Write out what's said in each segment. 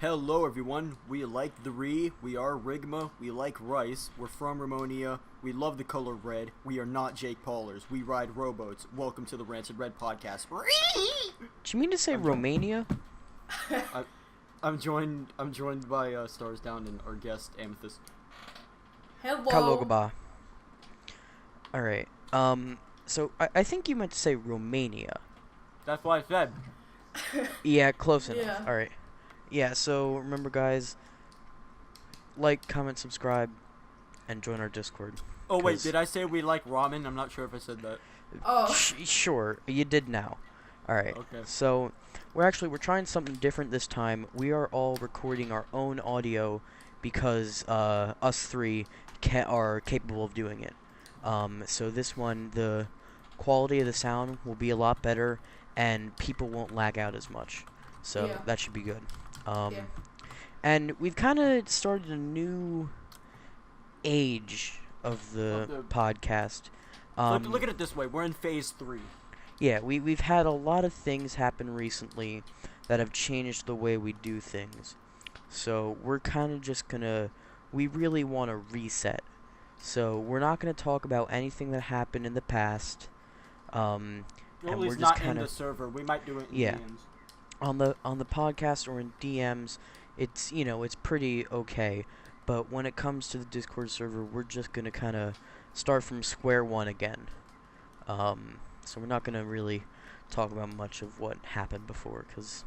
Hello everyone, we like the Ree, we are Rigma, we like rice, we're from Ramonia, we love the color red, we are not Jake Paulers, we ride rowboats. Welcome to the Rancid Red podcast. Do you mean to say Romania? I'm joined by Stars Down and our guest Amethyst. Hello. Kalogaba. Alright, so I think you meant to say Romania. That's what I said. Yeah, close enough. Yeah. Alright. Yeah, so remember guys, like, comment, subscribe, and join our Discord. Oh wait, did I say we like ramen? I'm not sure if I said that. Oh. Sure, you did now. Alright, Okay. so we're trying something different this time. We are all recording our own audio because us three are capable of doing it. So this one, the quality of the sound will be a lot better, and people won't lag out as much. So Yeah. that should be good. Yeah. And we've kind of started a new age of the podcast. Look at it this way, we're in phase 3. Yeah, we've had a lot of things happen recently that have changed the way we do things. So we're kind of just we really want to reset. So we're not gonna talk about anything that happened in the past. At And least we're just not in kind the of server, we might do it in Yeah. DMs. on the podcast or in DMs. It's it's pretty okay. But when it comes to the Discord server, we're just gonna kind of start from square one again. So we're not gonna really talk about much of what happened before, because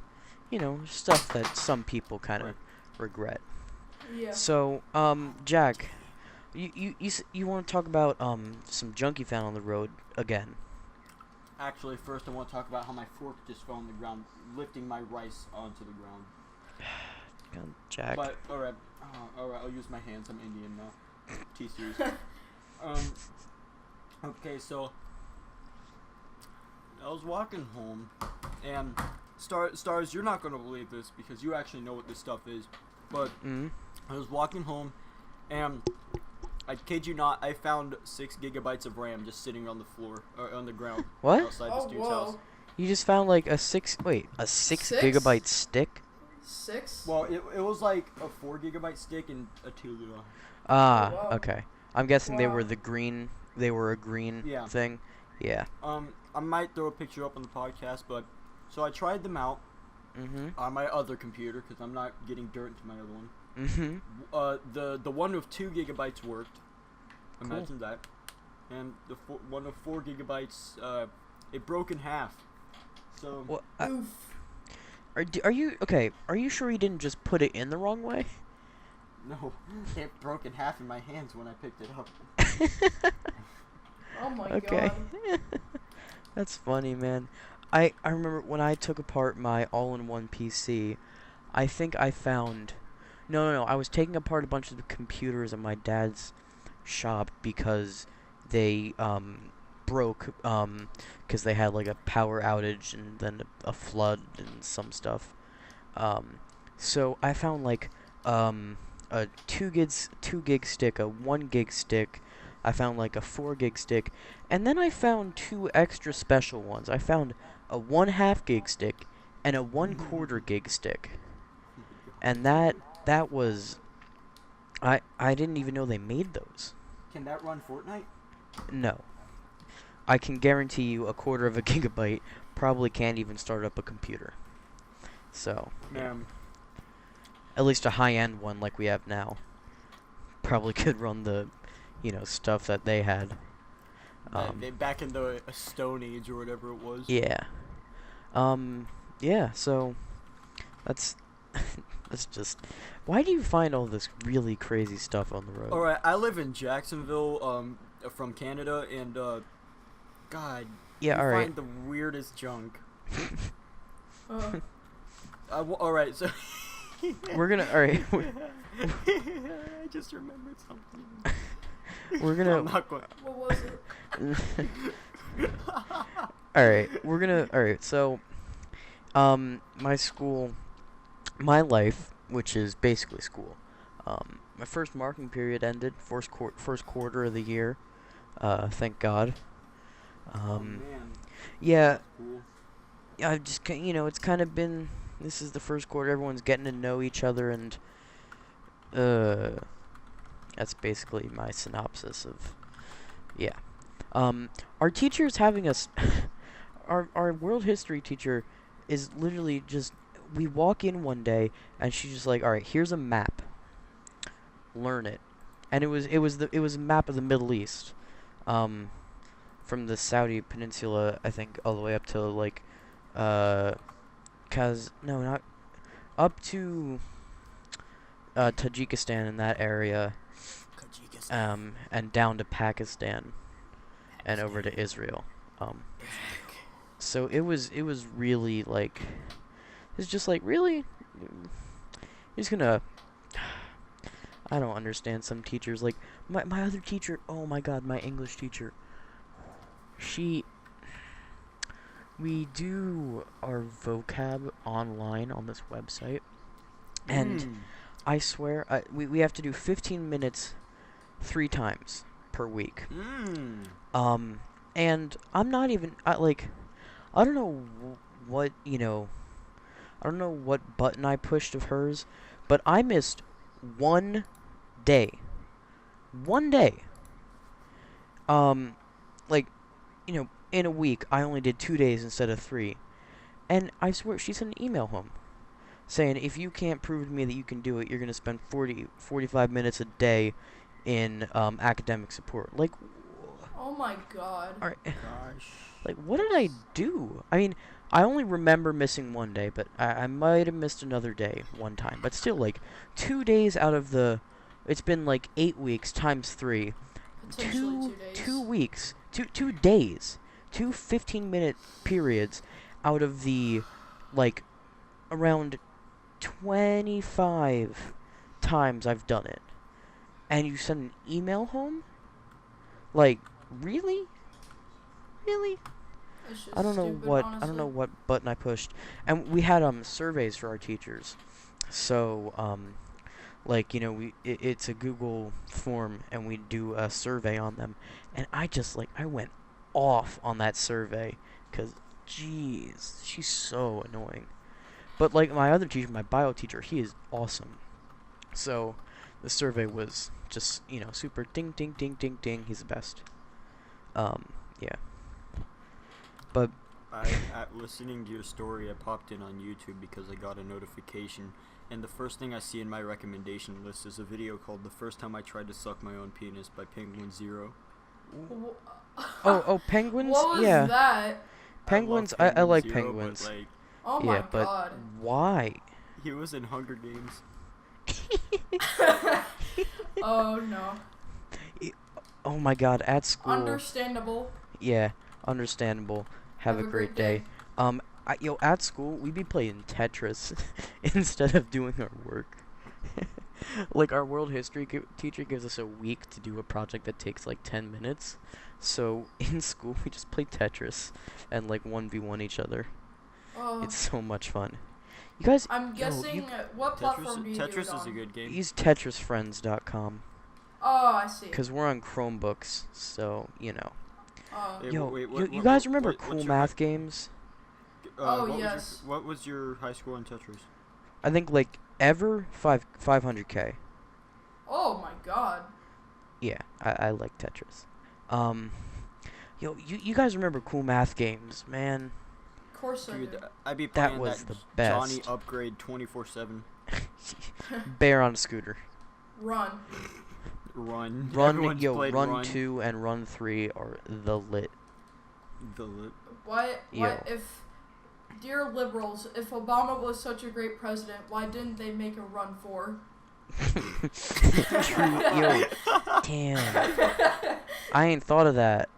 stuff that some people kind of regret. Yeah. So Jack, you want to talk about some junk you found on the road again? Actually, first I want to talk about how my fork just fell on the ground, lifting my rice onto the ground. God, Jack. But alright, I'll use my hands. I'm Indian now. T-series. Okay, so I was walking home, and Stars, you're not gonna believe this because you actually know what this stuff is. But I was walking home, and I kid you not, I found 6 gigabytes of RAM just sitting on the floor or on the ground What? outside this dude's house. You just found like a 6 gigabyte stick? 6? Well, it was like a 4 gigabyte stick and a 2 gigabyte. Ah, Wow. okay. I'm guessing they were Wow. the green. They were a green Yeah. thing. Yeah. I might throw a picture up on the podcast, but so I tried them out on my other computer because I'm not getting dirt into my other one. The one of 2 gigabytes worked. Imagine that. And the one of 4 gigabytes, it broke in half. So. Well, Oof. are you okay? Are you sure you didn't just put it in the wrong way? No, it broke in half in my hands when I picked it up. Oh my Okay. god. That's funny, man. I remember when I took apart my all-in-one PC, I think I found... No, I was taking apart a bunch of the computers at my dad's shop because they broke because they had like a power outage and then a flood and some stuff. So I found like a 2 gig stick, a 1 gig stick. I found like a 4 gig stick, and then I found 2 extra special ones. I found a 1/2 gig stick and a 1/4 gig stick, and that was I didn't even know they made those. Can that run Fortnite? No, I can guarantee you a 1/4 of a gigabyte probably can't even start up a computer. So yeah. At least a high-end one like we have now probably could run the stuff that they had. Back in the Stone Age or whatever it was. Yeah. Yeah, so that's that's just... Why do you find all this really crazy stuff on the road? Alright, I live in Jacksonville, from Canada, and, God, Yeah, you alright. find the weirdest junk. Uh, Alright, so... We're gonna... Alright. I just remembered something. We're gonna... I'm not going... what was it? Alright, we're gonna... Alright, so... My school... My life, which is basically school. My first marking period ended, first quarter of the year. Thank God. Oh, man. Yeah, Cool. I've just, it's kind of been This is the first quarter. Everyone's getting to know each other, and that's basically my synopsis of, yeah. Our teacher's having us. Our world history teacher is literally just. We walk in one day, and she's just like, "All right, here's a map. Learn it." And it was a map of the Middle East, from the Saudi Peninsula, I think, all the way up to like, up to Tajikistan in that area, and down to Pakistan, and over to Israel. So it was really like, it's just like, really, he's gonna. I don't understand some teachers. Like my other teacher. Oh my God, my English teacher. We do our vocab online on this website, and I swear we have to do 15 minutes 3 times per week. And I'm not even I don't know what I don't know what button I pushed of hers, but I missed 1 day. 1 day. In a week, I only did 2 days instead of 3. And I swear, she sent an email home saying, if you can't prove to me that you can do it, you're going to spend 45 minutes a day in academic support. Like, oh my God. All right. Gosh. Like, what did I do? I mean, I only remember missing 1 day, but I might have missed another day one time. But still, like, 2 days out of the... It's been, like, 8 weeks times 3. Potentially 2 days. 2 weeks. 2 days. 2 15-minute periods out of the, like, around 25 times I've done it. And you send an email home? Like, really? Really? It's just I don't know stupid, what honestly. I don't know what button I pushed. And we had surveys for our teachers. So it's a Google form, and we do a survey on them. And I went off on that survey, cuz jeez, she's so annoying. But like my other teacher, my bio teacher, he is awesome. So the survey was just, super ding ding ding ding ding, he's the best. Yeah. But At listening to your story, I popped in on YouTube because I got a notification, and the first thing I see in my recommendation list is a video called "The First Time I Tried to Suck My Own Penis" by Penguin Zero. oh, penguins? What was Yeah. that? Penguins, I love I like Zero, but, penguins. like, Oh my Yeah, but God. why? he was in Hunger Games. Oh no. Oh my God, at school. Understandable. Yeah, understandable. Have a great day. At school, we'd be playing Tetris instead of doing our work. Like, our world history teacher gives us a week to do a project that takes, like, 10 minutes. So, in school, we just play Tetris and, like, 1v1 each other. Oh. It's so much fun. You guys, I'm guessing what platform do you do it Tetris is a on? good game. use TetrisFriends.com. Oh, I see. Because we're on Chromebooks, so, Oh. You guys remember Cool Math Games? Oh, yes. What was your high score on Tetris? I think, like, ever 500K. Oh my God. Yeah, I like Tetris. You guys remember Cool Math Games, man? Of course I Dude, do. I'd be That playing was that the best. Johnny Upgrade 24/7. Bear on a scooter. Run. Run. Run, Everyone's played Run 2 and Run 3 are the lit. The lit. What Yo. if, dear liberals, if Obama was such a great president, why didn't they make a run for? True, yo, damn. I ain't thought of that.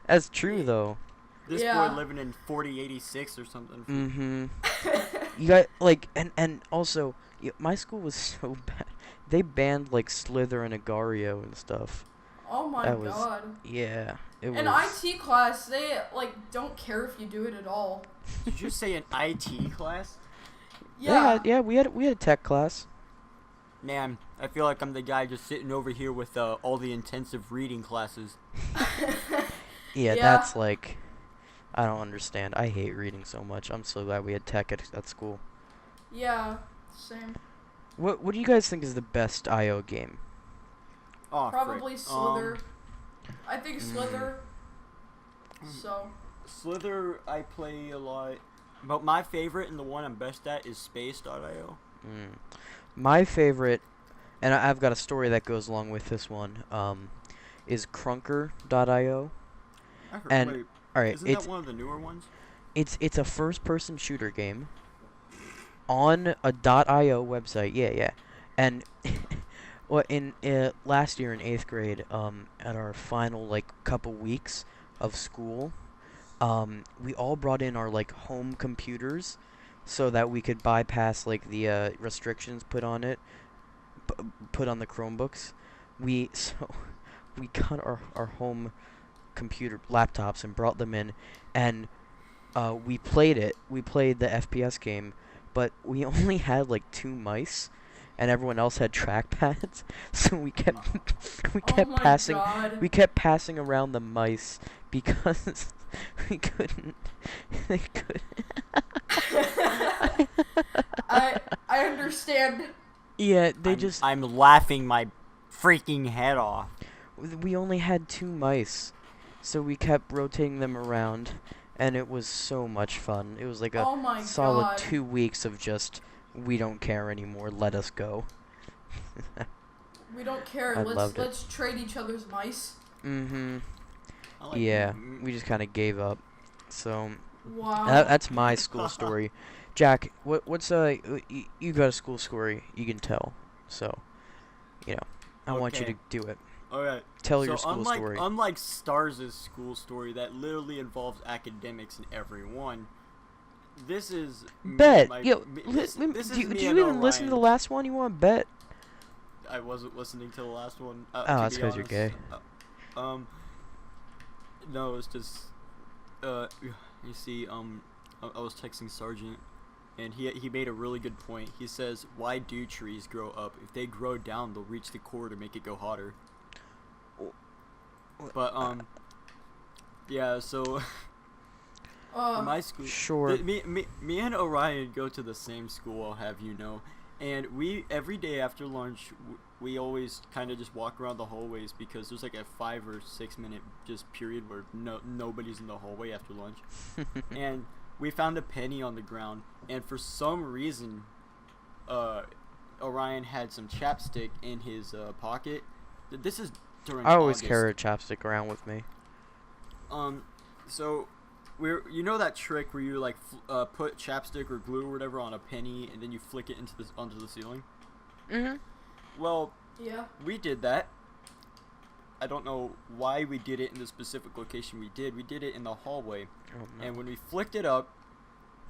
That's true, though. This Yeah. boy living in 4086 or something. Mm-hmm. You got, like, and also, my school was so bad. They banned, like, Slither and Agario and stuff. Oh my That was- God. Yeah, it In was. IT class, they don't care if you do it at all. Did you say an IT class? Yeah, we had a tech class. Man, I feel like I'm the guy just sitting over here with all the intensive reading classes. Yeah, Yeah. that's like, I don't understand. I hate reading so much. I'm so glad we had tech at school. Yeah, same. What do you guys think is the best IO game? Oh, Probably frick. Slither. I think Slither. So. Slither, I play a lot. But my favorite and the one I'm best at is Space.io. My favorite, and I've got a story that goes along with this one, is Crunker.io. And wait, all right, isn't that one of the newer ones? It's a first-person shooter game on a .io website. Yeah. And well, in last year in 8th grade, at our final like couple weeks of school, we all brought in our like home computers so that we could bypass like the restrictions put on it, put on the Chromebooks. We got our home computer laptops and brought them in, and we played it. We played the FPS game, but we only had like 2 mice, and everyone else had trackpads. So we kept God. we kept passing around the mice because we couldn't. They couldn't. I understand. Yeah, I'm laughing my freaking head off. We only had 2 mice, so we kept rotating them around, and it was so much fun. It was like a Oh my solid God. 2 weeks of just, we don't care anymore, let us go. We don't care. I loved it. Let's trade each other's mice. Mm-hmm. I like Yeah, we just kind of gave up. So Wow. that's my school story. Jack, what's you got a school story you can tell, so I want you Okay. to do it. Alright. Tell your school story. Unlike Stars' school story that literally involves academics in every one, this is Bet. did Did you even listen to the last one? You want to bet? I wasn't listening to the last one. That's because you're gay. No, it's just you see, I was texting Sergeant, and he made a really good point. He says, "Why do trees grow up? If they grow down, they'll reach the core to make it go hotter." But yeah. So in my school, Sure. me and Orion go to the same school. I'll have you know, and we every day after lunch we always kind of just walk around the hallways because there's like a 5 or 6 minute just period where nobody's in the hallway after lunch, and we found a penny on the ground, and for some reason, Orion had some chapstick in his pocket. This is during I always August. carry a chapstick around with me. So you know that trick where you like put chapstick or glue or whatever on a penny and then you flick it onto the ceiling? Mhm. Well, Yeah. we did that. I don't know why we did it in the specific location we did. We did it in the hallway. Oh, no. And when we flicked it up,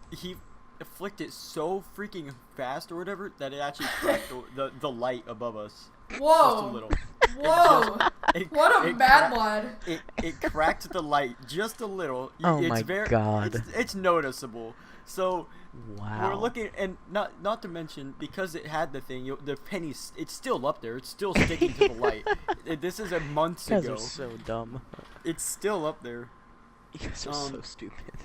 he flicked it so freaking fast or whatever that it actually cracked the light above us. Whoa. Just a little. Whoa. What a bad lad. It cracked the light just a little. Oh it's my God. It's noticeable. So Wow. we're looking, and not to mention, because it had the thing, the penny, it's still up there. It's still sticking to the light. This is a months You guys ago. are so dumb. It's still up there. You guys are so stupid.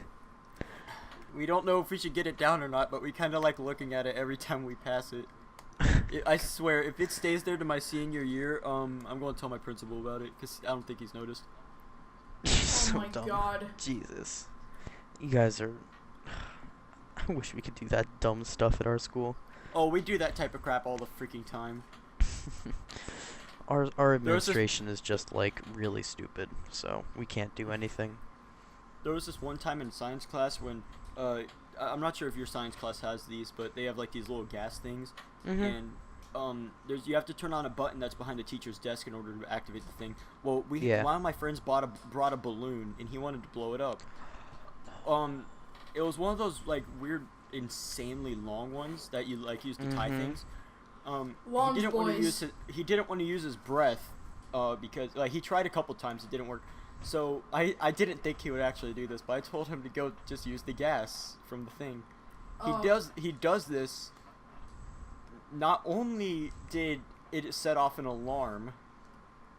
We don't know if we should get it down or not, but we kind of like looking at it every time we pass it. I swear, if it stays there to my senior year, I'm going to tell my principal about it, because I don't think he's noticed. Oh So my dumb. God. Jesus. You guys are... I wish we could do that dumb stuff at our school. Oh, we do that type of crap all the freaking time. Our administration is just like really stupid, so we can't do anything. There was this one time in science class when, I'm not sure if your science class has these, but they have like these little gas things, Mhm. and you have to turn on a button that's behind the teacher's desk in order to activate the thing. Well, Yeah. one of my friends brought a balloon, and he wanted to blow it up. It was one of those like weird, insanely long ones that you like use to tie Mhm. things. Longs he didn't want to boys. use his breath, because like he tried a couple times, it didn't work. So I didn't think he would actually do this, but I told him to go just use the gas from the thing. Oh. He does this. Not only did it set off an alarm,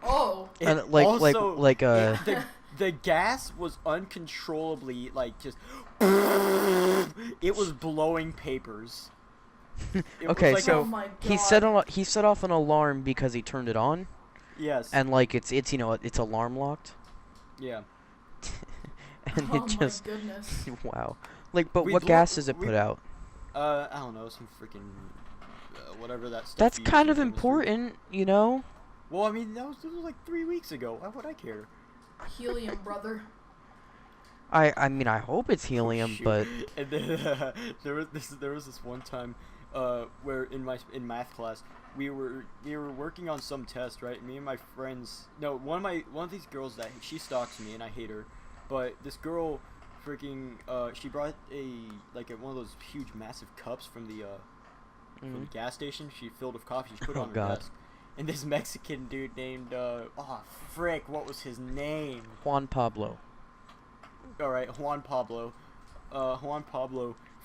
Oh. it And, like also, the The gas was uncontrollably, like, just... It was blowing papers. Okay, like Oh so my he God. set off an alarm because he turned it on, Yes. and like it's it's alarm locked, Yeah. and Oh it my just goodness. wow. Like, but We what lo- gas does it we- put out? I don't know, some freaking... whatever that stuff That's you use kind in of chemistry. important, you know. Well, I mean, this was like 3 weeks ago. Why would I care? Helium, brother. I mean, I hope it's helium, Shoot. but And then there was this one time where in math class we were working on some test, right? Me and my friends, no, one of these girls that she stalks me and I hate her, but this girl freaking she brought one of those huge massive cups from the gas station. She filled with coffee. She put it on her God. desk. And this Mexican dude named what was his name? Juan Pablo. All right, Juan Pablo,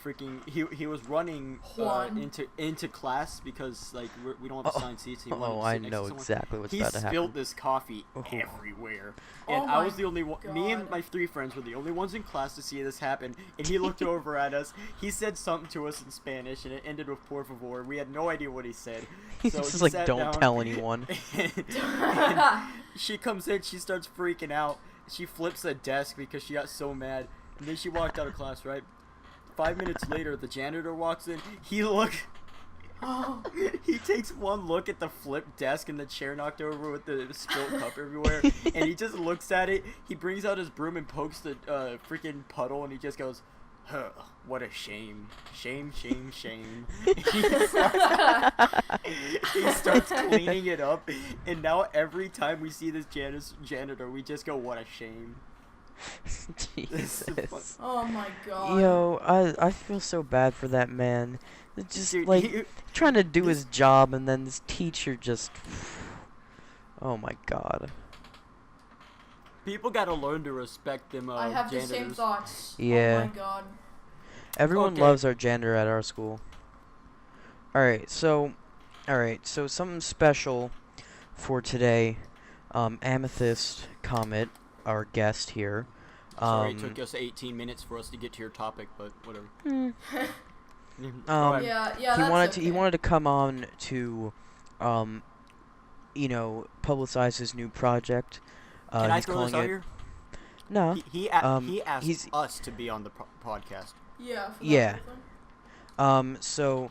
freaking he was running Juan. into class because like we don't have assigned seats. He wanted to sit I next know to someone. exactly what's He about to spilled happen. this coffee Oh. everywhere, Oh and I my was the only one. Me and God. my 3 friends were the only ones in class to see this happen. And he looked over at us. He said something to us in Spanish, and it ended with "por favor." We had no idea what he said. He's So just he like, sat don't down, tell anyone. and she comes in. She starts freaking out. She flips a desk because she got so mad. And then she walked out of class, right? 5 minutes later, the janitor walks in. Oh. He takes one look at the flipped desk and the chair knocked over with the spilled cup everywhere. And he just looks at it. He brings out his broom and pokes the freaking puddle. And he just goes, huh, what a shame. Shame, shame, shame. He starts cleaning it up. And now every time we see this janitor, we just go, what a shame. Jesus. Oh my God. Yo, I feel so bad for that man. It's just Dude, like trying to do his job, and then this teacher just. Oh my God. People gotta learn to respect them I have janitors. the same thoughts. Yeah. Oh my God. Everyone Okay. loves our janitor at our school. Alright, so something special for today. Amethyst Comet, our guest here. Sorry, it took us 18 minutes for us to get to your topic, but whatever. Go ahead. Yeah, he that's wanted okay. he wanted to come on to, publicize his new project. Can I He's throw calling this out it. here? No. He asked he's- us to be on the podcast. Yeah. For that Yeah. whole thing. So,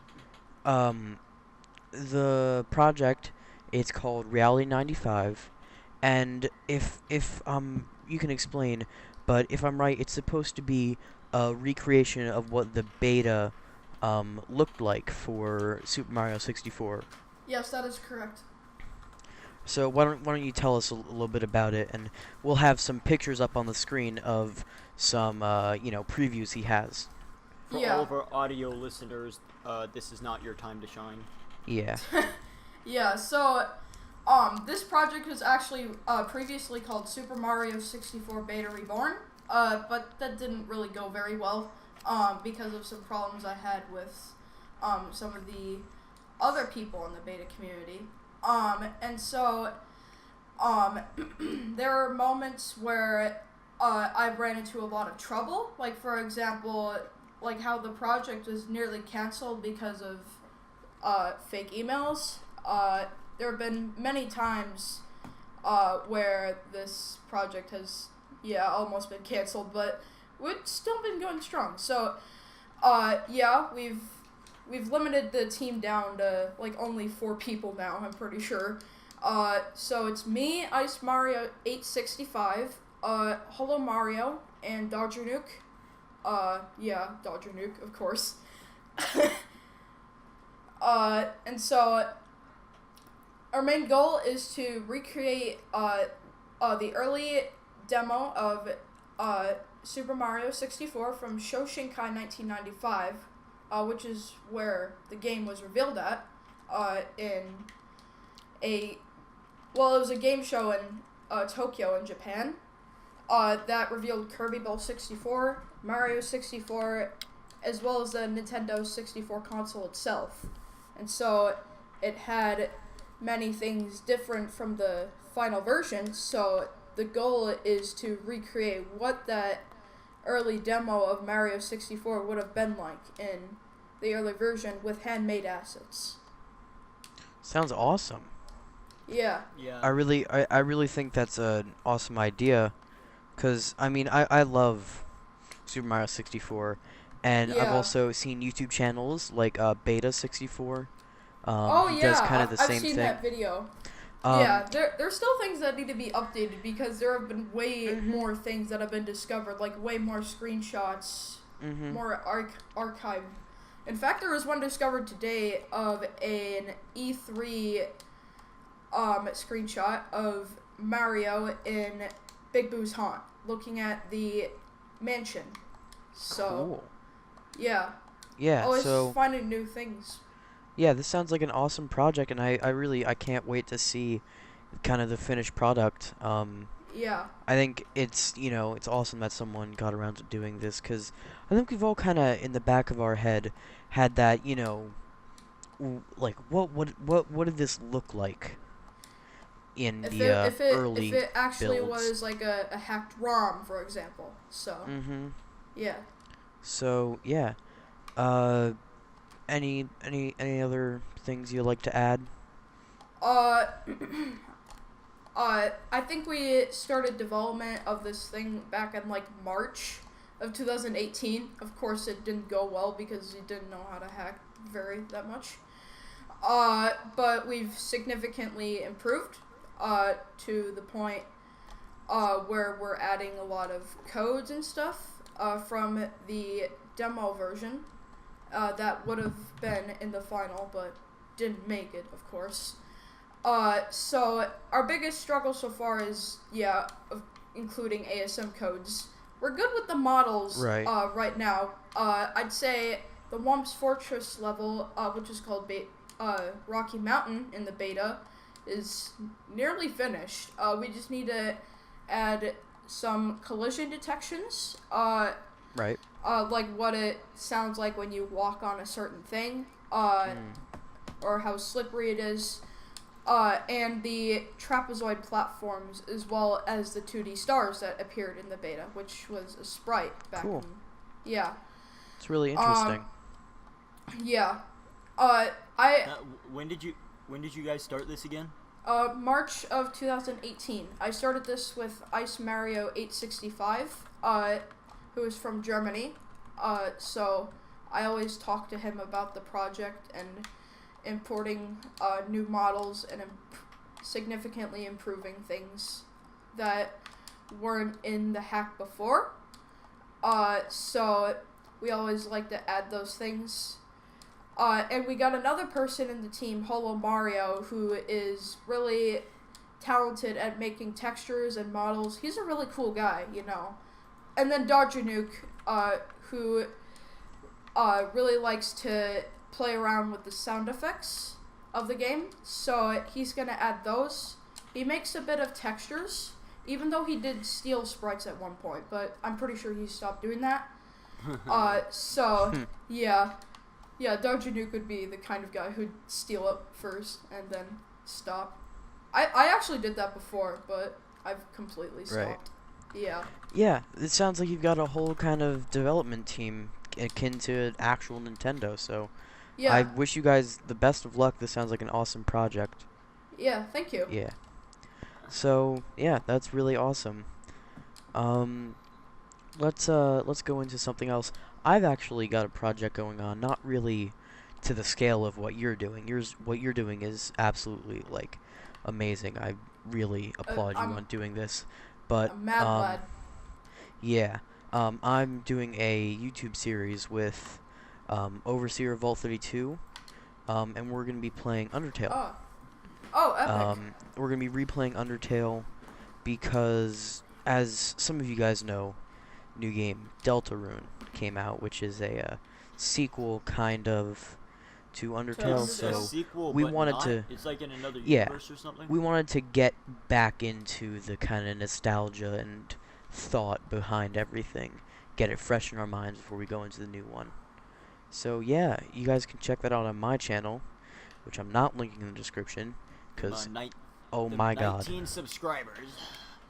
the project, it's called Reality 95, and if you can explain, but if I'm right, it's supposed to be a recreation of what the beta looked like for Super Mario 64. Yes, that is correct. So why don't you tell us a little bit about it, and we'll have some pictures up on the screen of some previews he has. For Yeah. all of our audio listeners, this is not your time to shine. Yeah. Yeah, so, this project was actually, previously called Super Mario 64 Beta Reborn, but that didn't really go very well, because of some problems I had with, some of the other people in the beta community. And so, there are moments where, I ran into a lot of trouble, like, for example, like how the project was nearly canceled because of, fake emails. There have been many times where this project has, almost been canceled, but we've still been going strong. So, we've limited the team down to like only 4 people now. I'm pretty sure. So it's me, Ice Mario 865, Hello Mario, and Dodger Nuke. Dodger Nuke, of course. And so our main goal is to recreate the early demo of Super Mario 64 from Shoshinkai 1995, which is where the game was revealed at, it was a game show in Tokyo in Japan, that revealed Kirby Ball 64, Mario 64, as well as the Nintendo 64 console itself. And so it had many things different from the final version, so the goal is to recreate what that early demo of Mario 64 would have been like in the early version with handmade assets. Sounds awesome. Yeah. Yeah. I really think that's an awesome idea, because I mean I love Super Mario 64, and I've Yeah. also seen YouTube channels like Beta 64. Oh He yeah, does kind of the I've same seen thing. that video. Um, Yeah, there's still things that need to be updated because there have been way Mhm. more things that have been discovered, like way more screenshots, mhm. more archive. In fact, there was one discovered today of an E3 screenshot of Mario in Big Boo's haunt, looking at the mansion. So Cool. yeah, Yeah. always So finding new things. yeah, this sounds like an awesome project, and I can't wait to see kind of the finished product. Yeah. I think it's awesome that someone got around to doing this, because I think we've all kind of in the back of our head had that, like what did this look like in If the early if it actually builds. was like a hacked ROM, for example. So Mm-hmm. yeah. So yeah, uh, any other things you'd like to add? Uh, I think we started development of this thing back in like March of 2018. Of course, it didn't go well because we didn't know how to hack that much. But we've significantly improved to the point where we're adding a lot of codes and stuff from the demo version that would have been in the final, but didn't make it, of course. So our biggest struggle so far is, including ASM codes. We're good with the models Right. Right now. I'd say the Whomp's Fortress level, which is called Rocky Mountain in the beta, is nearly finished. We just need to add some collision detections, Right. like what it sounds like when you walk on a certain thing, or how slippery it is. And the trapezoid platforms, as well as the 2D stars that appeared in the beta, which was a sprite back Cool. in... Yeah. It's really interesting. Yeah. When did you guys start this again? March of 2018. I started this with Ice Mario 865, who is from Germany. So I always talk to him about the project and importing new models and significantly improving things that weren't in the hack before. So we always like to add those things. And we got another person in the team, Holo Mario, who is really talented at making textures and models. He's a really cool guy, And then Darjanuke, who really likes to play around with the sound effects of the game, so he's gonna add those. He makes a bit of textures, even though he did steal sprites at one point, but I'm pretty sure he stopped doing that. Darjanuke would be the kind of guy who'd steal it first and then stop. I actually did that before, but I've completely stopped. Right. Yeah. Yeah, it sounds like you've got a whole kind of development team akin to an actual Nintendo, so Yeah. I wish you guys the best of luck. This sounds like an awesome project. Yeah, thank you. Yeah. So, yeah, that's really awesome. Let's go into something else. I've actually got a project going on, not really to the scale of what you're doing. What you're doing is absolutely, like, amazing. I really applaud you on doing this. But, I'm mad glad. yeah. I'm doing a YouTube series with Overseer Vault 32, and we're going to be playing Undertale. Oh, epic. We're going to be replaying Undertale because, as some of you guys know, new game Deltarune came out, which is a sequel kind of to Undertale. It's a sequel, we but wanted not, to, it's like in another yeah, universe or something. we wanted to get back into the kind of nostalgia and thought behind everything, get it fresh in our minds before we go into the new one. So yeah, you guys can check that out on my channel, which I'm not linking in the description, because oh my god, 19 subscribers.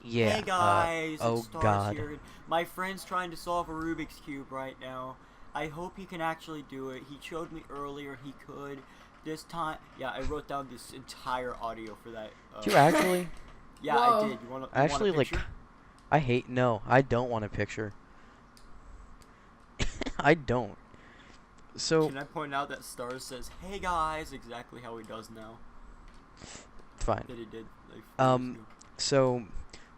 Yeah. Hey guys, Oh it's Stars God. here. My friend's trying to solve a Rubik's Cube right now. I hope he can actually do it. He showed me earlier he could. This time, yeah, I wrote down this entire audio for that. Do you actually? Yeah, Whoa. I did. You want Actually, a picture? no, I don't want a picture. I don't. So. Can I point out that Stars says, "Hey guys," exactly how he does now. Fine. That he did. Like, So,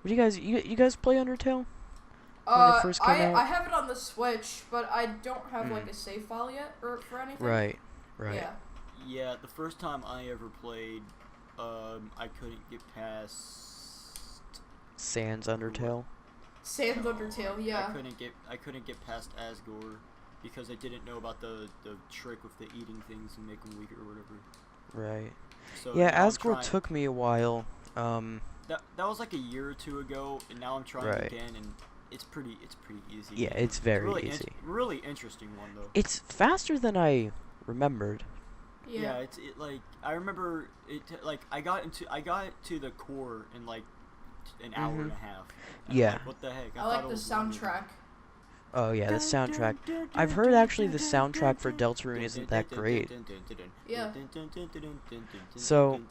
what do you guys play Undertale? When it first came out? I have it on the Switch, but I don't have like a save file yet or for anything. Right. Yeah. Yeah, the first time I ever played, I couldn't get past Sans Undertale. Sans Undertale, yeah. I couldn't get past Asgore because I didn't know about the trick with the eating things and make them weaker or whatever. Right. So Yeah, now Asgore took me a while. That was like a year or two ago, and now I'm trying Right. again, and it's pretty easy. Yeah, it's very really easy. Really interesting one though. It's faster than I remembered. Yeah. It's like I remember it like I got to the core in like an hour and a half. And I'm Yeah. like, what the heck? I like the soundtrack. Oh yeah, the soundtrack. I've heard actually the soundtrack for Deltarune isn't that great. Yeah. So,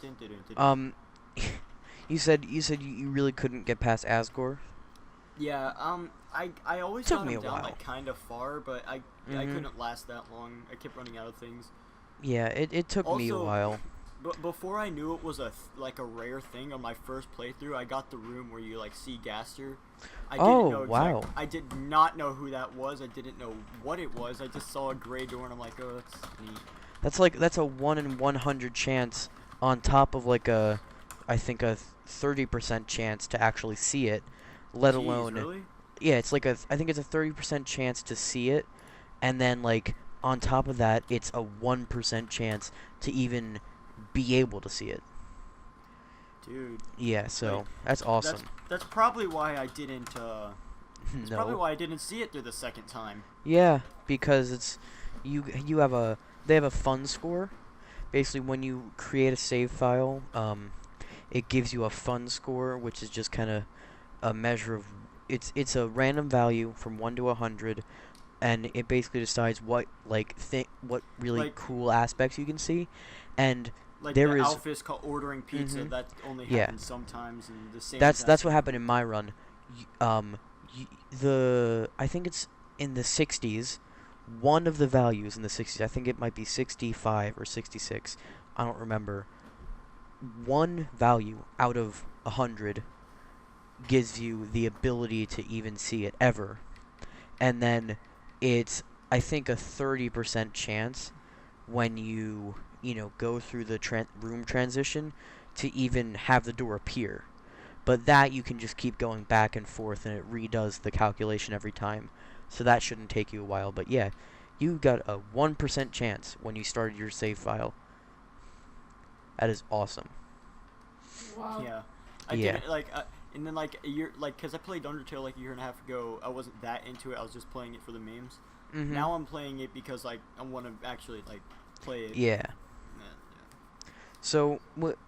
you said you really couldn't get past Asgore? Yeah, I always Took got me him a down while. like kind of far, but I couldn't last that long. I kept running out of things. Yeah, it took me a Also, while. But before I knew it was like a rare thing on my first playthrough, I got the room where you like see Gaster. I didn't know wow. I did not know who that was. I didn't know what it was. I just saw a gray door and I'm like, oh, that's neat. That's a 1 in 100 chance on top of like I think a 30% chance to actually see it, let Jeez, alone. Really? Yeah, it's like I think it's a 30% chance to see it, and then like on top of that, it's a 1% chance to even be able to see it. Dude. Yeah, so Like, that's awesome. That's probably why I didn't. That's probably No. why I didn't see it through the second time. Yeah, because it's you have they have a fun score. Basically, when you create a save file, it gives you a fun score, which is just kind of a measure of it's a random value from 1 to 100, and it basically decides what what really Like- cool aspects you can see, and Like there the is Alphys ordering pizza, that only Yeah. happens sometimes, and the same. that's what happened in my run. I think it's in the 60s. One of the values in the 60s, I think it might be 65 or 66. I don't remember. One value out of 100 gives you the ability to even see it ever, and then it's I think a 30% chance when you go through the room transition to even have the door appear. But that you can just keep going back and forth, and it redoes the calculation every time. So that shouldn't take you a while. But yeah, you got a 1% chance when you started your save file. That is awesome. Wow. Yeah. I Yeah. did it, like, and then like a year, like, cause I played Undertale like a year and a half ago. I wasn't that into it. I was just playing it for the memes. Mm-hmm. Now I'm playing it because like I want to actually like play it. Yeah. Yeah. So what?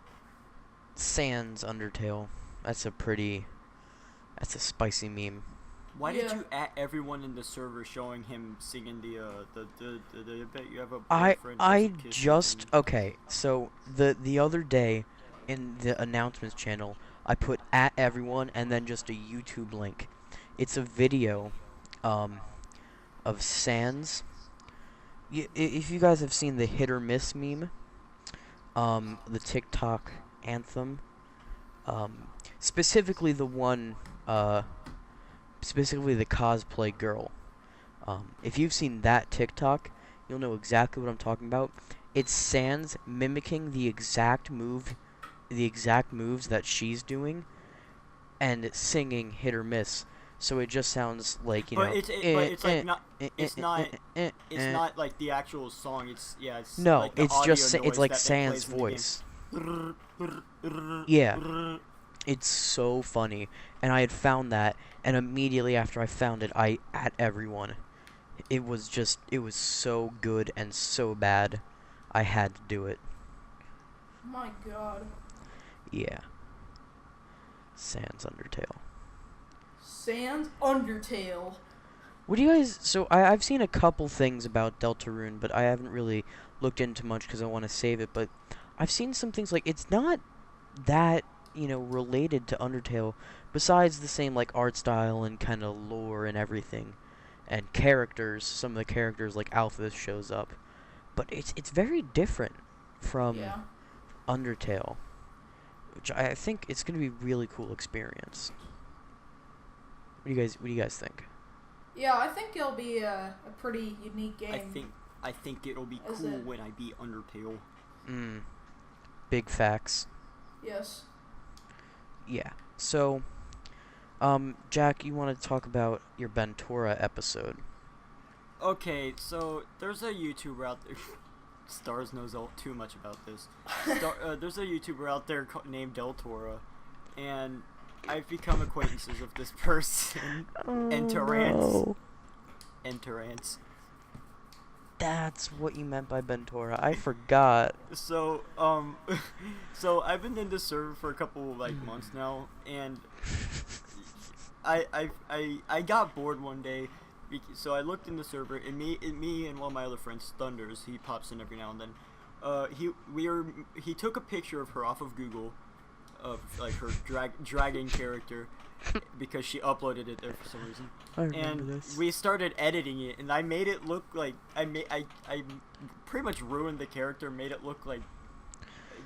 Sans Undertale. That's a spicy meme. Why did Yeah. you at everyone in the server showing him singing the bet you have a I boyfriend doesn't kiss you just thing? okay. So the other day, in the announcements channel, I put at everyone and then just a YouTube link. It's a video, of Sans. If you guys have seen the hit or miss meme, the TikTok anthem, specifically the one, specifically the cosplay girl. If you've seen that TikTok, you'll know exactly what I'm talking about. It's Sans mimicking the exact moves that she's doing, and singing hit or miss. So it just sounds like But it's like not. It's not. It's not like the actual song. It's it's. No, like the it's audio just noise it's like that Sans' plays in the game. voice. Yeah. It's so funny, and I had found that, and immediately after I found it, I at everyone. It was so good and so bad, I had to do it. My God. Yeah. Sans Undertale. Sans Undertale. What do you guys... So, I've seen a couple things about Deltarune, but I haven't really looked into much because I want to save it, but I've seen some things like... It's not that, related to Undertale, besides the same, like, art style and kind of lore and everything. And characters, some of the characters, like Alphys shows up. But it's very different from Undertale, which I think it's going to be a really cool experience. What do you guys think? Yeah, I think it'll be a pretty unique game. I think it'll be cool when I beat Undertale. Big facts. Yes. Yeah. So, Jack, you want to talk about your Bentora episode? Okay, so there's a YouTuber out there. Stars knows too much about this. There's a YouTuber out there named Deltora, and I've become acquaintances with this person. No. Enterance. That's what you meant by Bentora. I forgot. So, so I've been in this server for a couple months now, and I got bored one day, so I looked in the server, and me and one of my other friends, Thunders, he pops in every now and then. He took a picture of her off of Google, of her dragon character, because she uploaded it there for some reason. I remember this. We started editing it, and I made it look like I pretty much ruined the character, made it look like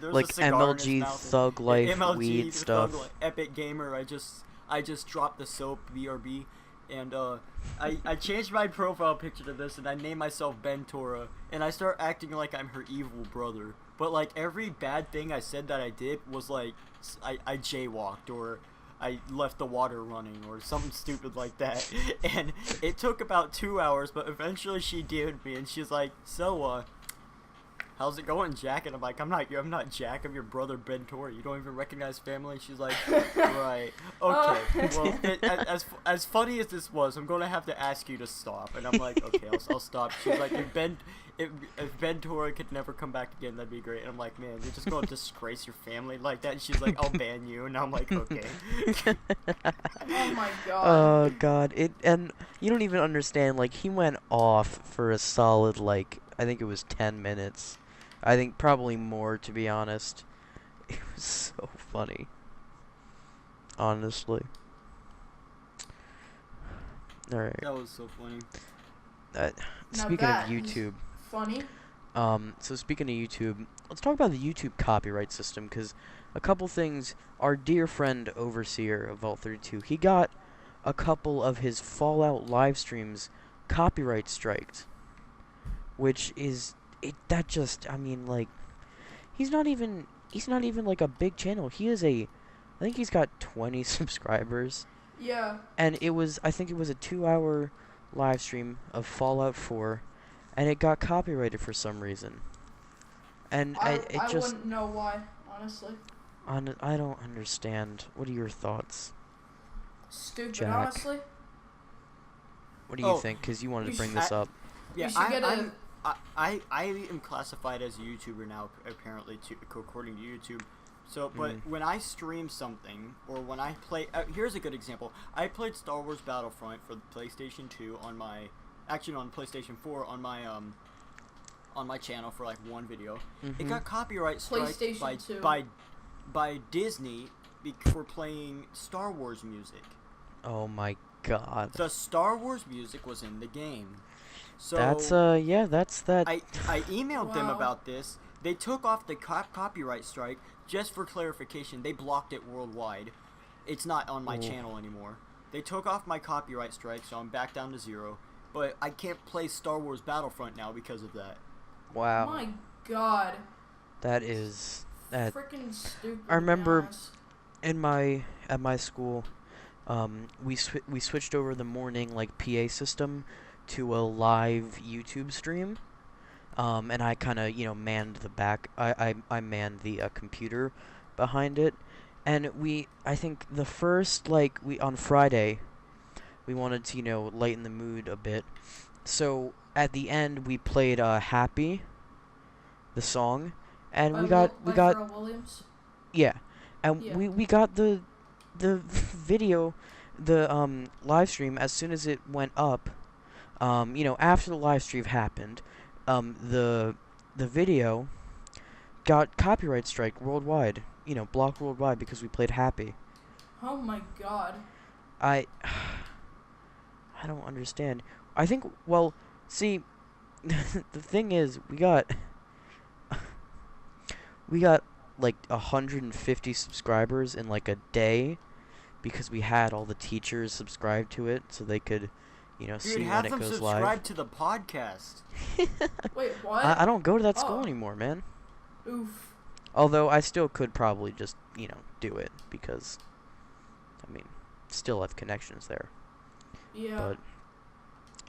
there's like a cigar in his MLG mouth, Thug Life MLG, weed stuff. Thug, Epic Gamer. I just dropped the soap BRB, and I changed my profile picture to this, and I named myself Bentora, and I start acting like I'm her evil brother. But like every bad thing I said that I did was like I jaywalked, or I left the water running, or something stupid like that. And it took about 2 hours, but eventually she DM'd me, and she's like, "So, how's it going, Jack?" And I'm like, I'm not Jack, I'm your brother Bentor. You don't even recognize family?" And she's like, "Right, okay. Well, as funny as this was, I'm going to have to ask you to stop." And I'm like, "Okay, I'll stop." She's like, if Bentora could never come back again, that'd be great." And I'm like, "Man, you're just going to disgrace your family like that?" And she's like, "I'll ban you." And I'm like, "Okay." Oh my god. Oh god. And you don't even understand, like, he went off for a solid, like, I think it was 10 minutes. I think probably more, to be honest. It was so funny. Honestly. Alright. That was so funny. Speaking of YouTube. Funny. So speaking of YouTube, let's talk about the YouTube copyright system, because a couple things. Our dear friend Overseer of Vault32, he got a couple of his Fallout live streams copyright striked, which is I mean, like, he's not even like a big channel. I think he's got 20 subscribers. Yeah. And I think it was a 2-hour live stream of Fallout 4, and it got copyrighted for some reason. And I wouldn't know why, honestly. I don't understand. What are your thoughts? Stupid, Jack? honestly. What do you think? Because you wanted to bring this up. Yeah, I am classified as a YouTuber now, apparently, according to YouTube. So, but when I stream something, or when I play, here's a good example. I played Star Wars Battlefront for the PlayStation 2 on PlayStation 4 on my channel for like one video. It got copyright strike by Disney for playing Star Wars music. Oh my god. The Star Wars music was in the game. So that's that. I emailed them about this. They took off the copyright strike. Just for clarification, they blocked it worldwide. It's not on my channel anymore. They took off my copyright strike, so I'm back down to 0. But I can't play Star Wars Battlefront now because of that. Wow. My god. That is freaking stupid. I remember at my school, we switched over the morning like PA system to a live YouTube stream. And I kind of, manned the back. I manned the computer behind it. And I think the first, on Friday, we wanted to, lighten the mood a bit. So at the end, we played Happy, the song. And we got Pharrell Williams? yeah. And we got the the video, the live stream, as soon as it went up, after the live stream happened, the video got copyright strike worldwide. Blocked worldwide because we played Happy. Oh my god. I don't understand. I think, well, see, the thing is, we got like 150 subscribers in like a day because we had all the teachers subscribe to it so they could, see when it goes live. Dude, have them subscribe to the podcast. Wait, what? I don't go to that school anymore, man. Oof. Although I still could probably just, do it because, still have connections there. Yeah. But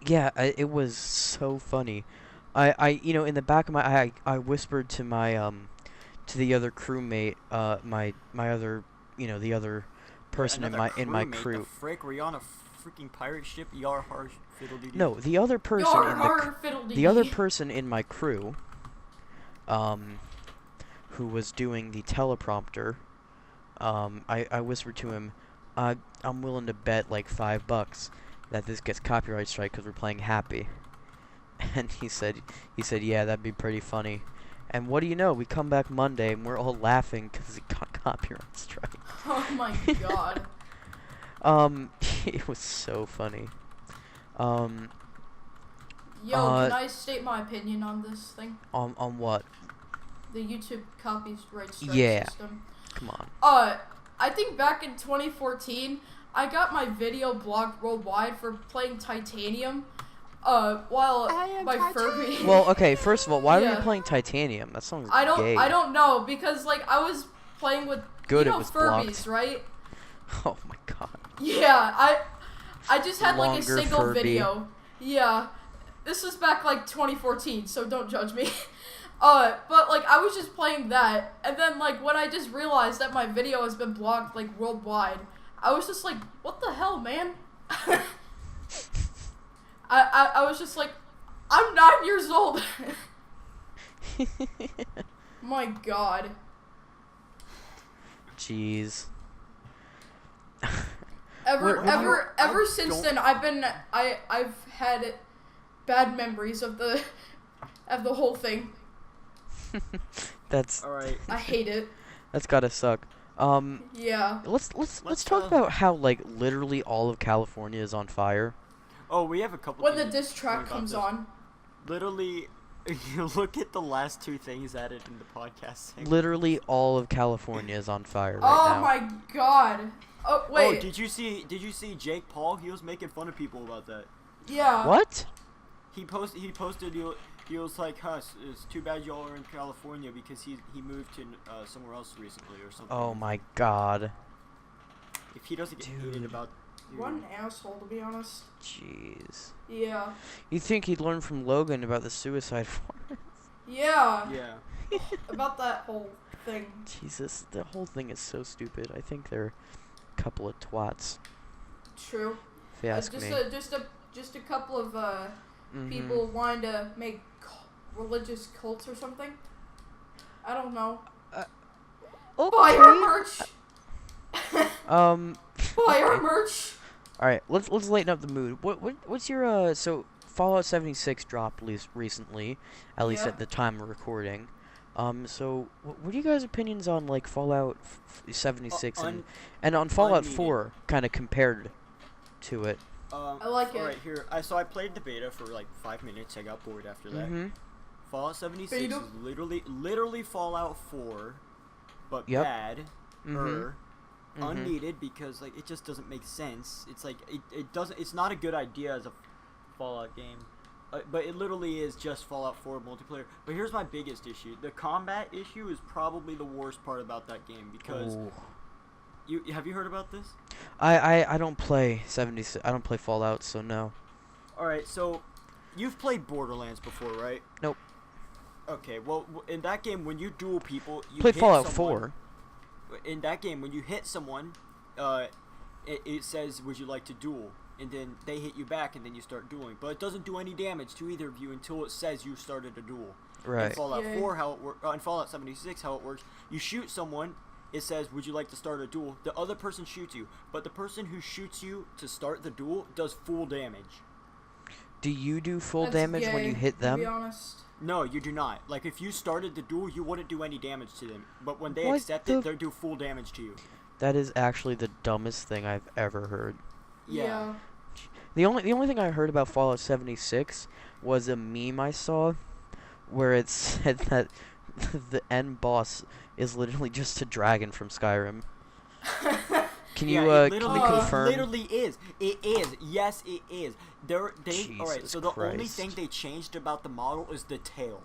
yeah, it was so funny. I in the back of my I whispered to my to the other crewmate, my other, the other person in my crew. The frick, were you on a freaking pirate ship? Yar har fiddle-dee-dee? No, the other person in my crew, who was doing the teleprompter, I whispered to him, I'm willing to bet like $5 that this gets copyright strike because we're playing Happy. And he said, yeah, that'd be pretty funny. And what do you know? We come back Monday and we're all laughing because it got copyright strike. Oh my god. It was so funny. Yo, can I state my opinion on this thing? On what? The YouTube copyright strike system. Come on. I think back in 2014, I got my video blocked worldwide for playing Titanium. While my Furby. Well, okay. First of all, why were you playing Titanium? That sounds gay. I don't know because like I was playing with it was Furbies, blocked. right? Oh my god. Yeah, I just had like a single Furby. video. Yeah, this was back like 2014, so don't judge me. But like I was just playing that, and then like when I just realized that my video has been blocked like worldwide, I was just like, what the hell, man? I was just like, I'm 9 years old. My god. Jeez. Ever since then, I've had bad memories of the whole thing. That's all right. I hate it. That's gotta suck. Yeah. Let's talk about how like literally all of California is on fire. Oh, we have a couple. When the diss track comes on. Literally, you look at the last two things added in the podcast segment. Literally all of California is on fire right now. Oh my god. Oh wait. Oh, did you see Jake Paul? He was making fun of people about that. Yeah. What? He posted. He was like, "Huh, it's too bad y'all are in California because he moved to somewhere else recently or something." Oh my god. If he doesn't get heated about. What an asshole, to be honest. Jeez. Yeah. You'd think he'd learn from Logan about the suicide forest. Yeah. Yeah. About that whole thing. Jesus, the whole thing is so stupid. I think they're a couple of twats. True. If you ask me. Just a couple of people wanting to make religious cults or something. I don't know. Okay. Buy our merch. Buy our okay. merch. All right, let's lighten up the mood. What's your so Fallout 76 dropped recently, at least at the time of recording. So what are you guys' opinions on like Fallout 76 and on Fallout 4 kind of compared to it? I like it. Right here, so I played the beta for like 5 minutes. I got bored after that. Fallout 76 is literally Fallout 4, but bad. Unneeded because like it just doesn't make sense. It's like it doesn't. It's not a good idea as a Fallout game, but it literally is just Fallout 4 multiplayer. But here's my biggest issue: the combat issue is probably the worst part about that game because have you heard about this? I don't play 76. I don't play Fallout, so no. All right, so you've played Borderlands before, right? Nope. Okay, well in that game when you duel people, you played hit Fallout someone. 4. In that game, when you hit someone, it says, "Would you like to duel?" And then they hit you back, and then you start dueling. But it doesn't do any damage to either of you until it says you started a duel. Right. In Fallout 4, in Fallout 76, how it works, you shoot someone, it says, "Would you like to start a duel?" The other person shoots you, but the person who shoots you to start the duel does full damage. Do you do full That's damage when gay, you hit them? To be honest. No, you do not. Like, if you started the duel, you wouldn't do any damage to them. But when they What accept the it, they do full damage to you. That is actually the dumbest thing I've ever heard. Yeah. The only thing I heard about Fallout 76 was a meme I saw where it said that the end boss is literally just a dragon from Skyrim. Can you confirm? It literally is. It is. Yes, it is. Jesus all right. So the only Christ. thing they changed about the model is the tail,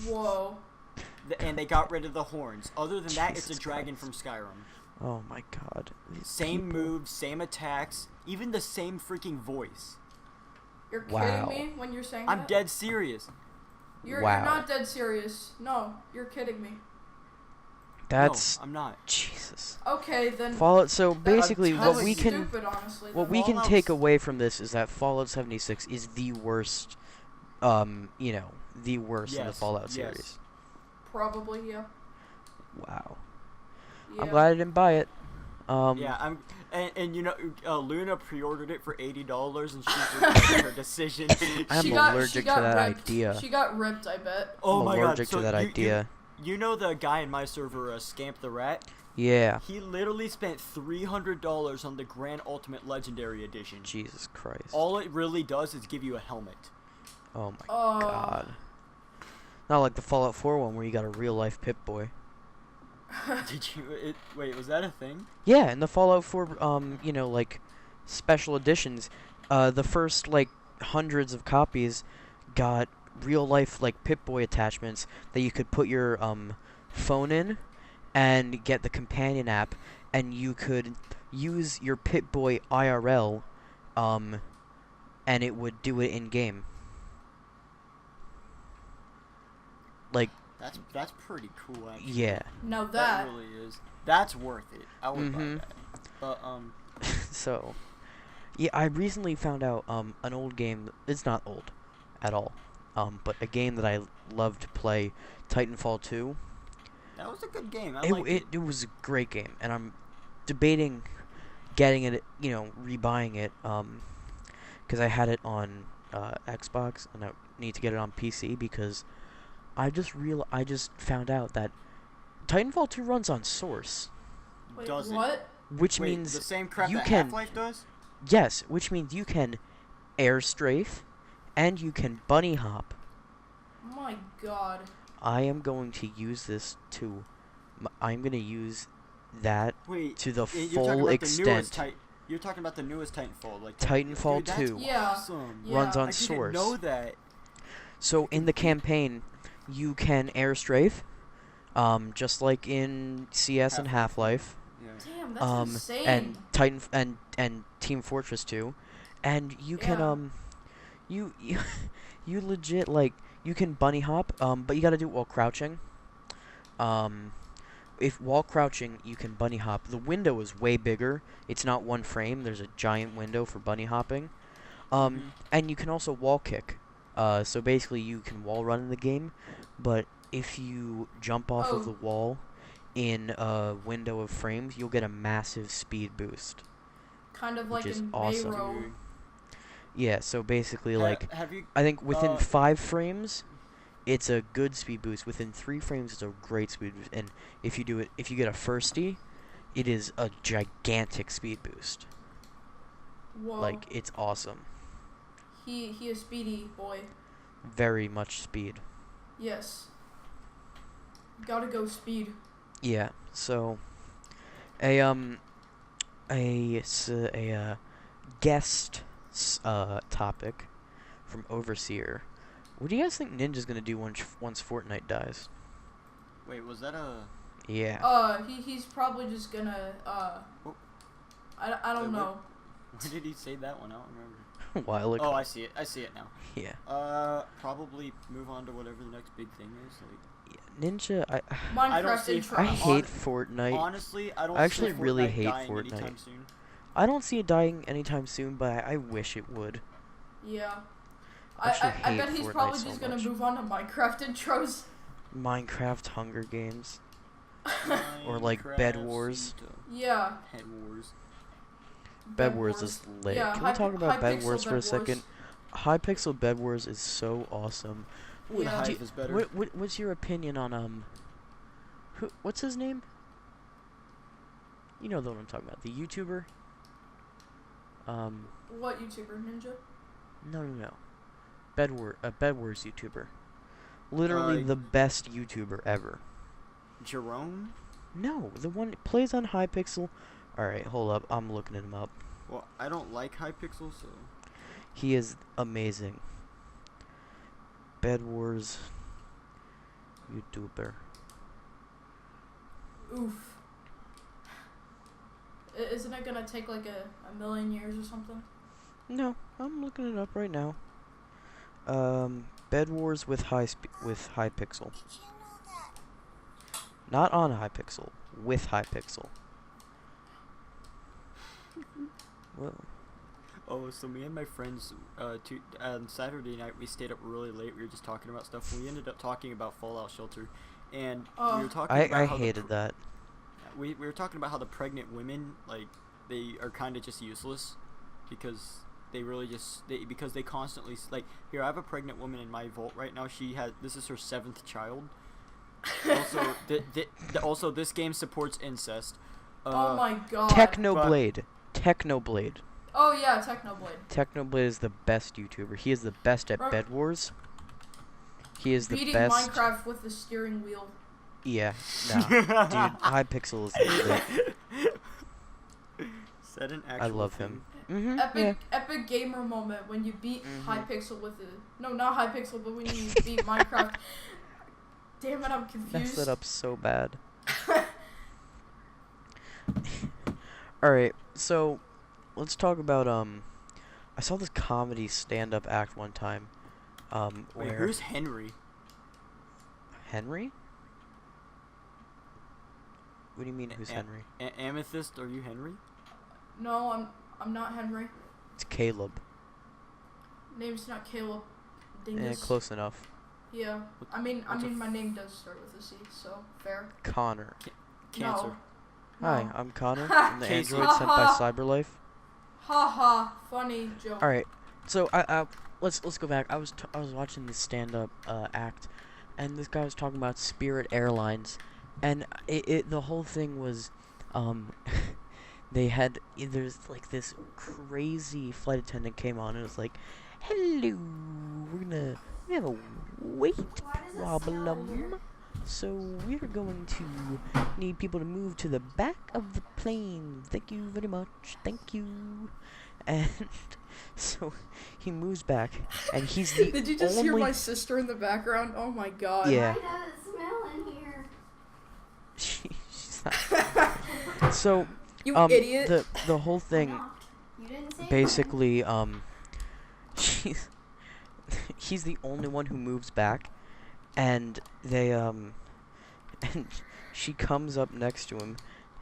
Whoa. and they got rid of the horns. Other than that, it's a Jesus dragon Christ. from Skyrim. Oh my God. These Same people. moves, same attacks, even the same freaking voice. You're kidding Wow. me when you're saying I'm that? dead serious. You're Wow. not dead serious. No, you're kidding me. That's No, I'm not. Jesus. Okay, then. Fallout. So basically, I'm what telling we you. can Stupid, honestly. what then. we can Fallout's- take away from this is that Fallout 76 is the worst. The worst in the Yes, Fallout yes. series. Probably, yeah. Wow. Yeah. I'm glad I didn't buy it. Yeah, and you know, Luna pre-ordered it for $80, and she's regretting her decision. I'm She got- allergic she got to that ripped. idea. She got ripped, I bet. Oh I'm my allergic god! to that idea. You know the guy in my server, Scamp the Rat? Yeah. He literally spent $300 on the Grand Ultimate Legendary Edition. Jesus Christ. All it really does is give you a helmet. Oh my Oh. God. Not like the Fallout 4 one where you got a real life Pip-Boy. Did you? Wait, was that a thing? Yeah, in the Fallout 4, special editions, the first, hundreds of copies got real life, Pip-Boy attachments that you could put your, phone in and get the companion app, and you could use your Pip-Boy IRL, and it would do it in-game. That's pretty cool, actually. Yeah. Now That that. really is. That's worth it. I would buy Mhm. that. But So, yeah, I recently found out an old game. It's not old at all, but a game that I love to play, Titanfall 2. that was a good game. I liked it. It was a great game, and I'm debating getting it, rebuying it, because I had it on Xbox, and I need to get it on PC because I just found out that Titanfall 2 runs on Source, Wait, Does it? what? which Wait, means the same crap you that can- Half-Life does? yes, which means you can air strafe, and you can bunny hop. Oh my god. I am going to use this to. I'm going to use that Wait, to the you're talking full about extent. You're talking about the newest Titanfall, like Titanfall dude, that's 2 Yeah. awesome. Yeah. runs on I Source. didn't know that. So in the campaign, you can air strafe, just like in CS and Half-Life, Yeah. Damn, that's insane. and Titan and Team Fortress 2, and you can Yeah. you legit you can bunny hop, but you gotta do it while crouching. If while crouching, you can bunny hop. The window is way bigger. It's not one frame. There's a giant window for bunny hopping. And you can also wall kick. So basically, you can wall run in the game, but if you jump off of the wall in a window of frames, you'll get a massive speed boost. Kind of which like is in awesome. Mayro. Dude. Yeah, so basically, Have you? I think within uh, 5 frames, it's a good speed boost. Within 3 frames, it's a great speed boost. And if you get a firstie, it is a gigantic speed boost. Whoa. It's awesome. He is speedy, boy. Very much speed. Yes. Gotta go speed. Yeah. So, a guest topic from Overseer. What do you guys think Ninja's gonna do once Fortnite dies? Wait, was that a? Yeah. He's probably just gonna Oh. I don't Wait, know. Where did he say that one? I don't remember. A while ago. Oh, I see it. I see it now. Yeah. Probably move on to whatever the next big thing is. Ninja. I don't Minecraft see- intro. I Hon- hate Fortnite. Honestly, I don't. I actually see really Fortnite hate dying Fortnite. anytime soon. I don't see it dying anytime soon, but I wish it would. Yeah. I actually I bet hate he's Fortnite probably so just gonna much. move on to Minecraft intros. Minecraft Hunger Games. Or like Bed Wars. Yeah. Head Wars. Bed Wars is lit. Yeah, Can we talk about Bed Hypixel Wars for a Bed second? Hypixel Bed Wars is so awesome. The Hive is better. What's your opinion on what's his name? You know the one I'm talking about, the YouTuber. What YouTuber? Ninja? No. Bed Wars YouTuber. Literally the best YouTuber ever. Jerome? No, the one that plays on Hypixel. Alright, hold up. I'm looking him up. Well, I don't like Hypixel, so... He is amazing. Bed Wars YouTuber. Oof. Isn't it gonna take like a million years or something? No, I'm looking it up right now. Bed Wars with Hypixel. Not on Hypixel, with Hypixel. Whoa. Oh, so me and my friends, on Saturday night, we stayed up really late. We were just talking about stuff. We ended up talking about Fallout Shelter, and we were talking about I how hated that. We were talking about how the pregnant women, like, they are kind of just useless, because they really because they constantly, like, here, I have a pregnant woman in my vault right now. This is her 7th child. Also, this game supports incest. Oh my god. Technoblade. Oh yeah, Technoblade. Technoblade is the best YouTuber. He is the best at Bed Wars. He is the Beating best. Minecraft with the steering wheel. Yeah, nah, dude, Hypixel is lit. Said an actual I love thing. him. Epic gamer moment when you beat Hypixel with not Hypixel, but when you beat Minecraft. Damn it, I'm confused. Messed that up so bad. Alright, so let's talk about I saw this comedy stand-up act one time. Wait, who's Henry? Henry? What do you mean, who's Henry? Amethyst, are you Henry? No, I'm not Henry. It's Caleb. Name's not Caleb. Dingus. Close enough. Yeah, I mean, my name does start with a C, so fair. Connor. Cancer. No. Hi, I'm Connor. I'm the android sent by Cyberlife. Ha, funny joke. All right, so let's go back. I was watching this stand-up act, and this guy was talking about Spirit Airlines, and the whole thing was, there's like this crazy flight attendant came on and was like, hello, we have a weight problem, so we're going to need people to move to the back of the plane. Thank you very much. Thank you. And so he moves back, and he's the Did you just hear my sister in the background? Oh my god. Yeah. Why does it smell in here? She's not. So You idiot. the whole thing You didn't say basically he's the only one who moves back, and they and she comes up next to him,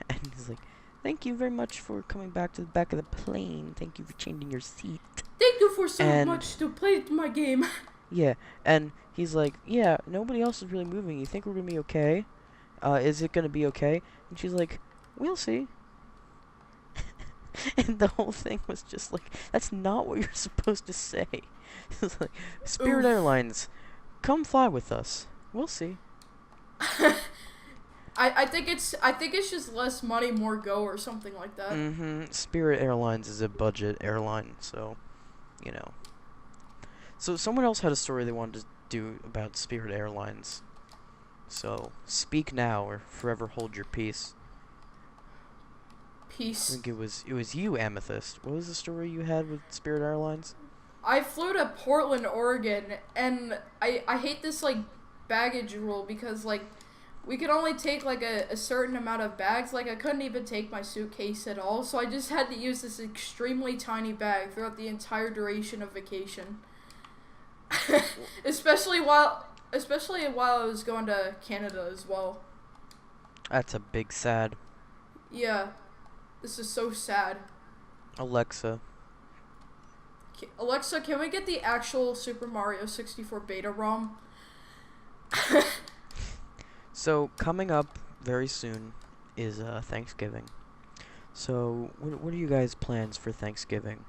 and he's like, thank you very much for coming back to the back of the plane. Thank you for changing your seat. Thank you for so much to play my game. Yeah, and he's like, yeah, nobody else is really moving. You think we're gonna be okay? Is it gonna be okay? And she's like, we'll see. And the whole thing was just like, that's not what you're supposed to say. It's like, Spirit Airlines, come fly with us. We'll see. I think it's just less money, more go, or something like that. Spirit Airlines is a budget airline, so, you know. So someone else had a story they wanted to do about Spirit Airlines. So speak now or forever hold your peace. Peace. I think it was you, Amethyst. What was the story you had with Spirit Airlines? I flew to Portland, Oregon, and I hate this like baggage rule because like we could only take like a certain amount of bags. Like I couldn't even take my suitcase at all, so I just had to use this extremely tiny bag throughout the entire duration of vacation. especially while I was going to Canada as well. That's a big sad. Yeah. This is so sad. Alexa, can we get the actual Super Mario 64 beta ROM? So coming up very soon is Thanksgiving. So, what are you guys' plans for Thanksgiving?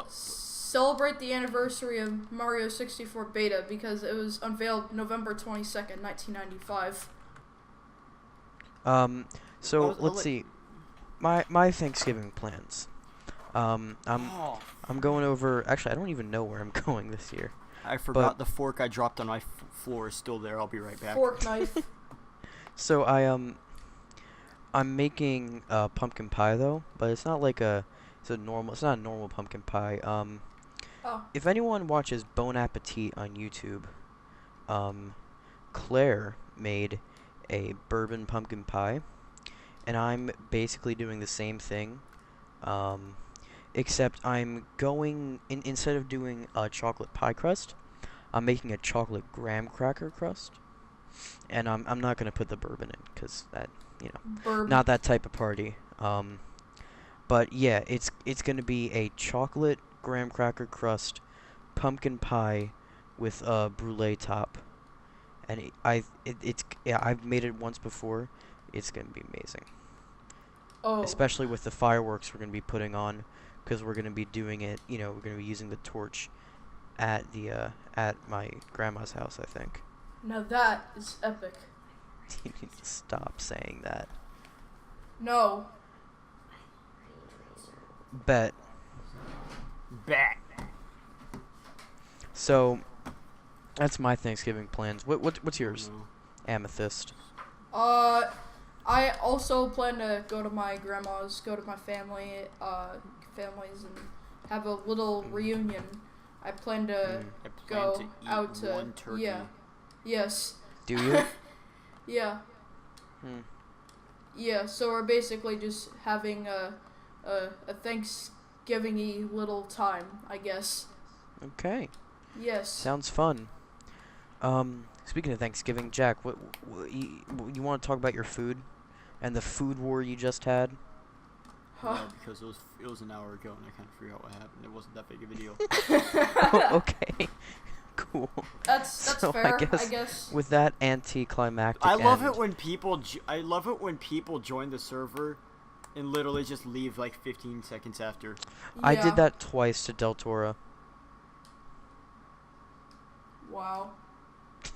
Celebrate the anniversary of Mario 64 Beta because it was unveiled November 22nd, 1995. So let's see. My Thanksgiving plans. I'm going over. Actually, I don't even know where I'm going this year. I forgot the fork I dropped on my floor is still there. I'll be right back. Fork knife. So I'm making pumpkin pie though, but it's not like it's not a normal pumpkin pie. If anyone watches Bon Appetit on YouTube, Claire made a bourbon pumpkin pie, and I'm basically doing the same thing, except I'm going instead of doing a chocolate pie crust, I'm making a chocolate graham cracker crust, and I'm not gonna put the bourbon in because that not that type of party. But yeah, it's gonna be a chocolate graham cracker crust pumpkin pie with a brulee top, and I've made it once before. It's gonna be amazing. Oh. Especially with the fireworks we're gonna be putting on, because we're gonna be doing it. We're gonna be using the torch at my grandma's house, I think. Now that is epic. You need to stop saying that. No. Bet. So, that's my Thanksgiving plans. What's yours, Amethyst? I also plan to go to my grandma's, go to my families, and have a little reunion. I plan to go out to one turkey. Yeah. Yes. Do you? Yeah. Yeah. So we're basically just having a Thanksgiving-y little time, I guess. Okay. Yes. Sounds fun. Speaking of Thanksgiving, Jack, what you want to talk about your food and the food war you just had? No, because it was an hour ago and I kind of forgot what happened. It wasn't that big of a deal. Oh, okay. Cool. That's So fair. I guess with that anticlimactic I love end, it when people join the server and literally just leave like 15 seconds after. I Yeah. did that twice to Del Toro. Wow.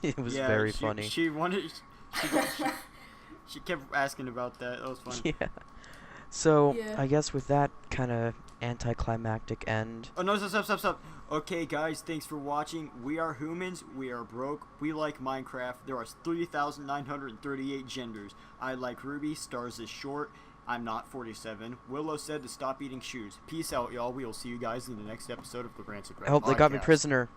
It was very funny. She wanted. She kept asking about that. That was funny. Yeah. So Yeah. I guess with that kind of anticlimactic end. Oh no! Stop! Okay, guys, thanks for watching. We are humans. We are broke. We like Minecraft. There are 3,938 genders. I like Ruby. Stars is short. I'm not 47. Willow said to stop eating shoes. Peace out, y'all. We will see you guys in the next episode of the Rancid I hope they got me Podcast. prisoner.